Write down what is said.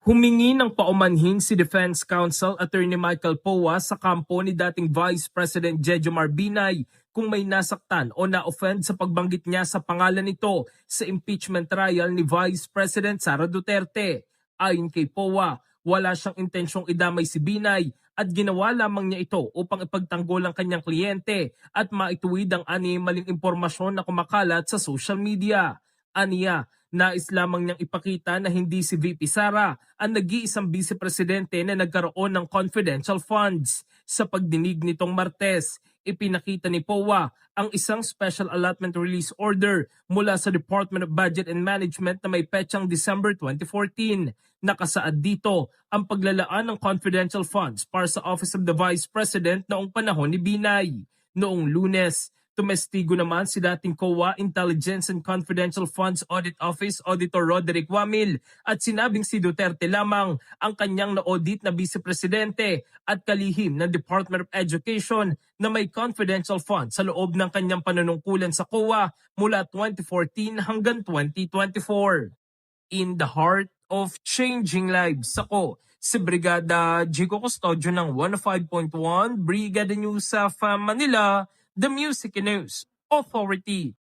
Humingi ng paumanhin si Defense Counsel Attorney Michael Poa sa kampo ni dating Vice President Jejomar Binay kung may nasaktan o na-offend sa pagbanggit niya sa pangalan nito sa impeachment trial ni Vice President Sara Duterte. Ayon kay Poa, wala siyang intensyong idamay si Binay at ginawa lamang niya ito upang ipagtanggol ang kanyang kliyente at maituwid ang maling impormasyon na kumakalat sa social media. Aniya, nais lamang niyang ipakita na hindi si VP Sara ang nag-iisang vice-presidente na nagkaroon ng confidential funds. Sa pagdinig nitong Martes, ipinakita ni Poa ang isang Special Allotment Release Order mula sa Department of Budget and Management na may petsang December 2014. Nakasaad dito ang paglalaan ng confidential funds para sa Office of the Vice President noong panahon ni Binay. Noong Lunes, tumestigo naman si dating COA Intelligence and Confidential Funds Audit Office Auditor Roderick Wamil at sinabing si Duterte lamang ang kanyang na-audit na vice-presidente at kalihim ng Department of Education na may confidential funds sa loob ng kanyang panunungkulan sa COA mula 2014 hanggang 2024. In the heart of changing lives, ako si Brigada Jico Custodio ng 105.1 Brigada News of Manila, The Music News Authority.